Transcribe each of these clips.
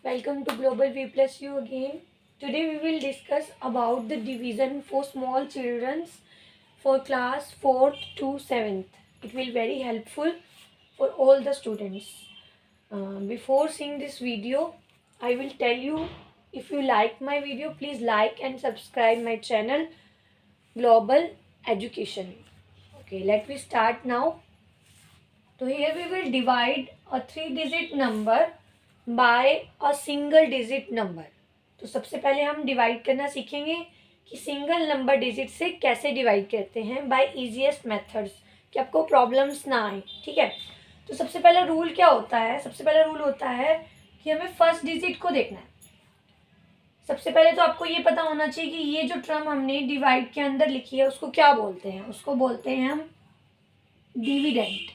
Welcome to Global V Plus U again. Today we will discuss about the division for small children for class 4th to 7th. It will very helpful for all the students. Before seeing this video, I will tell you, if you like my video, please like and subscribe my channel Global Education. Okay, let me start now. So here we will divide a 3-digit number by a single digit number. तो सबसे पहले हम divide करना सीखेंगे कि single number digit से कैसे divide करते हैं बाय इजीएस्ट मेथड्स, कि आपको प्रॉब्लम्स ना आए. ठीक है, तो सबसे पहला रूल क्या होता है? सबसे पहला रूल होता है कि हमें फर्स्ट डिजिट को देखना है. सबसे पहले तो आपको ये पता होना चाहिए कि ये जो टर्म हमने डिवाइड के अंदर लिखी है उसको क्या बोलते हैं. उसको बोलते हैं हम डिविडेंड.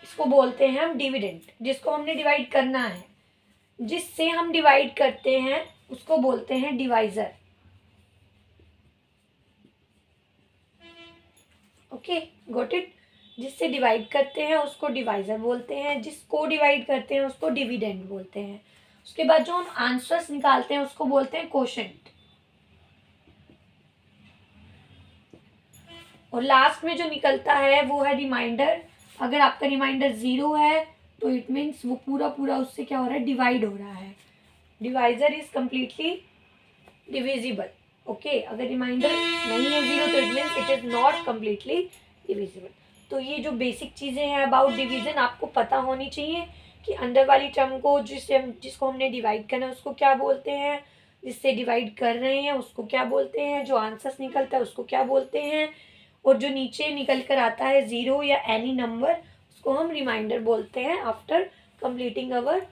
इसको बोलते हैं हम डिविडेंड. जिसको हमने डिवाइड करना है, जिससे हम डिवाइड करते हैं उसको बोलते हैं डिवाइजर. Okay, got it. जिससे डिवाइड करते हैं उसको डिवाइजर बोलते हैं, जिसको डिवाइड करते हैं उसको डिविडेंड बोलते हैं. उसके बाद जो हम आंसर्स निकालते हैं उसको बोलते हैं कोशेंट. और लास्ट में जो निकलता है वो है रिमाइंडर. अगर आपका रिमाइंडर 0 है तो इट मीन्स वो पूरा पूरा उससे क्या हो रहा है, डिवाइड हो रहा है. Divisor is completely divisible. Okay, अगर रिमाइंडर नहीं है 0 तो it means it is not completely divisible. तो ये जो बेसिक चीज़ें हैं अबाउट डिवीजन आपको पता होनी चाहिए कि अंदर वाली टर्म को जिसको हमने डिवाइड करना है उसको क्या बोलते हैं, जिससे डिवाइड कर रहे हैं उसको क्या बोलते हैं, जो आंसर्स निकलता है उसको क्या बोलते हैं, और जो नीचे निकल कर आता है 0 या एनी नंबर उसको हम रिमाइंडर बोलते हैं आफ्टर कंप्लीटिंग अवर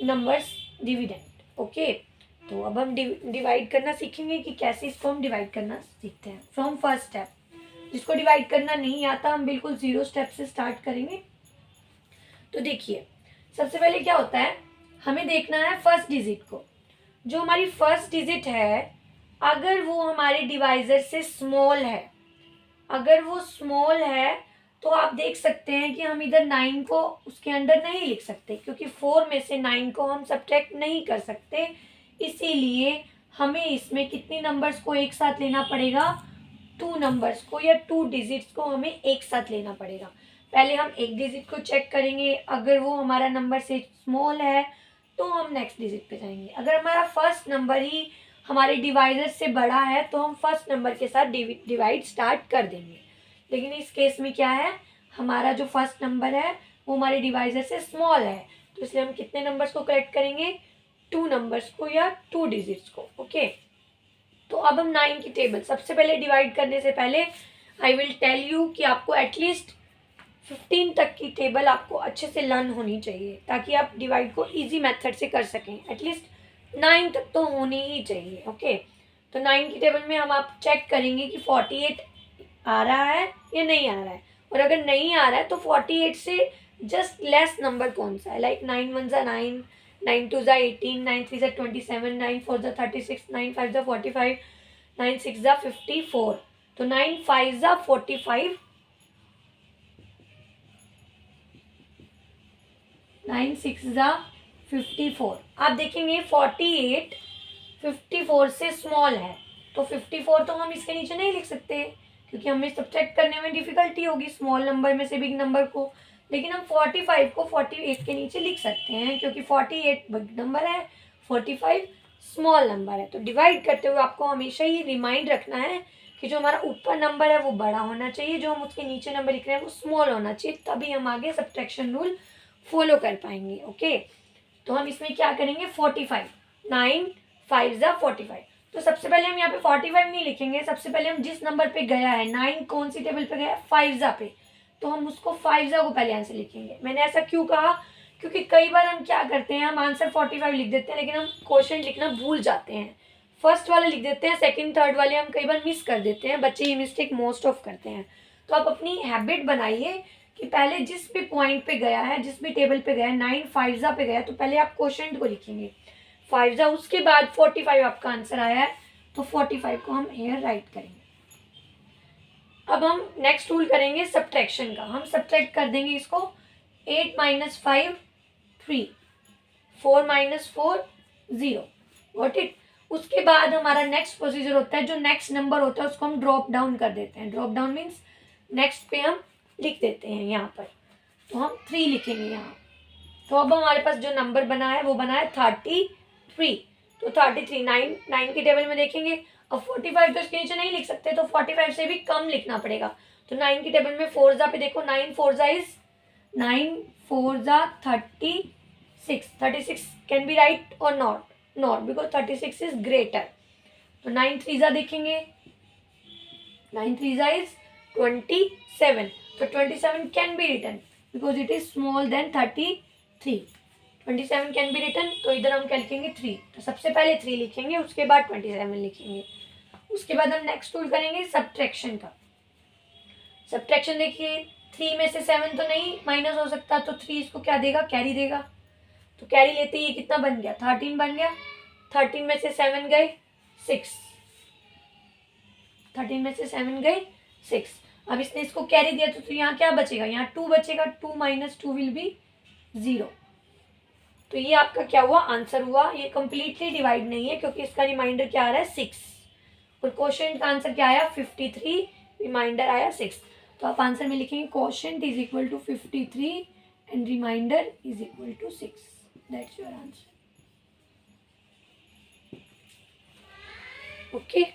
नंबर्स डिविडेंड. ओके, तो अब हम डिवाइड करना सीखेंगे कि कैसे इसको हम डिवाइड करना सीखते हैं फ्रॉम फर्स्ट स्टेप. जिसको डिवाइड करना नहीं आता हम बिल्कुल 0 स्टेप से स्टार्ट करेंगे. तो देखिए, सबसे पहले क्या होता है, हमें देखना है फर्स्ट डिजिट को. जो हमारी फर्स्ट डिजिट है अगर वो हमारे डिवाइजर से स्मॉल है, अगर वो स्मॉल है तो आप देख सकते हैं कि हम इधर 9 को उसके अंदर नहीं लिख सकते, क्योंकि 4 में से 9 को हम सब्ट्रैक्ट नहीं कर सकते. इसीलिए हमें इसमें कितने नंबर्स को एक साथ लेना पड़ेगा, 2 नंबर्स को या 2 डिजिट्स को हमें एक साथ लेना पड़ेगा. पहले हम एक डिजिट को चेक करेंगे, अगर वो हमारा नंबर से स्मॉल है तो हम नेक्स्ट डिजिट पे जाएंगे. अगर हमारा फर्स्ट नंबर ही हमारे डिवाइजर से बड़ा है तो हम फर्स्ट नंबर के साथ डिवाइड स्टार्ट कर देंगे. लेकिन इस केस में क्या है, हमारा जो फर्स्ट नंबर है वो हमारे डिवाइजर से स्मॉल है, तो इसलिए हम कितने नंबर्स को कलेक्ट करेंगे, 2 नंबर्स को या 2 डिजिट्स को. ओके, तो अब हम 9 की टेबल. सबसे पहले डिवाइड करने से पहले आई विल टेल यू कि आपको एटलीस्ट 15 तक की टेबल आपको अच्छे से लर्न होनी चाहिए ताकि आप डिवाइड को इजी मेथड से कर सकें. एटलीस्ट 9 तक तो होनी ही चाहिए. ओके, तो 9 की टेबल में हम आप चेक करेंगे कि 48 आ रहा है या नहीं आ रहा है. और अगर नहीं आ रहा है तो 48 से जस्ट लेस नंबर कौन सा है, लाइक 9 1 ज़ा 9, 9 2 ज़ा 18, 9 3 ज़ा 27, 9 4 ज़ा 36, 9 5 ज़ा 45, 9 6 ज़ा 54. तो 9 5 ज़ा 45, 9 6 ज़ा 54. आप देखेंगे 48 54 से स्मॉल है, तो 54 तो हम इसके नीचे नहीं लिख सकते क्योंकि हमें सब्ट्रैक्ट करने में डिफिकल्टी होगी स्मॉल नंबर में से बिग नंबर को. लेकिन हम 45 को 48 के नीचे लिख सकते हैं क्योंकि 48 बिग नंबर है, 45 स्मॉल नंबर है. तो डिवाइड करते हुए आपको हमेशा ये रिमाइंड रखना है कि जो हमारा ऊपर नंबर है वो बड़ा होना चाहिए, जो हम उसके नीचे नंबर लिख रहे हैं वो स्मॉल होना चाहिए, तभी हम आगे सब्ट्रैक्शन रूल फॉलो कर पाएंगे. ओके, तो हम इसमें क्या करेंगे, 45, 9 5 ज़ा 45. तो सबसे पहले हम यहाँ पे 45 नहीं लिखेंगे. सबसे पहले हम जिस नंबर पे गया है, 9 कौन सी टेबल पे गया है, 5 ज़ा पे, तो हम उसको 5 ज़ा को पहले आंसर लिखेंगे. मैंने ऐसा क्यों कहा, क्योंकि कई बार हम क्या करते हैं, हम आंसर 45 लिख देते हैं लेकिन हम क्वेश्चन लिखना भूल जाते हैं. फर्स्ट वाले लिख देते हैं, सेकेंड थर्ड वाले हम कई बार मिस कर देते हैं. बच्चे ये मिस्टेक मोस्ट ऑफ करते हैं. तो आप अपनी हैबिट बनाइए कि पहले जिस भी पॉइंट पे गया है, जिस भी टेबल पे गया है, 9 5 ज़ा पे गया तो पहले आप क्वोशेंट को लिखेंगे 5 ज़ा, उसके बाद 45 आपका आंसर आया है तो 45 को हम हेयर राइट करेंगे. अब हम नेक्स्ट रूल करेंगे सब्ट्रैक्शन का. हम सब्ट्रैक्ट कर देंगे इसको 8 माइनस 5 3, 4 माइनस 4 0, गॉट इट। उसके बाद हमारा नेक्स्ट प्रोसीजर होता है, जो नेक्स्ट नंबर होता है उसको हम ड्रॉप डाउन कर देते हैं। ड्रॉप डाउन मीन्स नेक्स्ट पे हम लिख देते हैं यहाँ पर, तो हम 3 लिखेंगे यहाँ। तो अब हमारे पास जो नंबर बना है वो बना है 33। तो 33 9 की टेबल में देखेंगे। अब 45 तो इसके नीचे नहीं लिख सकते, तो 45 से भी कम लिखना पड़ेगा। तो 9 की टेबल में 4 पे देखो, 9 4 जा 36। 36 कैन बी राइट और नॉट बिकॉज 36 इज ग्रेटर। तो 9 3 जा देखेंगे, 9 3 जा इज 27। तो 27 can be written because it is small then 33। 27 can be written, तो इधर हम क्या लिखेंगे 3। तो सबसे पहले 3 लिखेंगे, उसके बाद 27 लिखेंगे। उसके बाद हम नेक्स्ट टूल करेंगे सब्ट्रैक्शन का। सब्ट्रैक्शन देखिए, 3 में से 7 तो नहीं माइनस हो सकता, तो 3 इसको क्या देगा, कैरी देगा। तो कैरी लेते ही कितना बन गया, 13 बन गया। 13 में से 7 गए 6, 13 में से 7 गए 6। अब इसने इसको कैरी दिया, तो यहाँ क्या बचेगा, यहाँ 2 बचेगा। 2 माइनस 2 विल बी 0। तो ये आपका क्या हुआ, आंसर हुआ। ये कंप्लीटली डिवाइड नहीं है क्योंकि इसका रिमाइंडर क्या आ रहा है 6, और क्वेश्चन का आंसर क्या आया 53, रिमाइंडर आया 6। तो आप आंसर में लिखेंगे question is equal to 53 and reminder is equal to 6। That's your answer. Okay.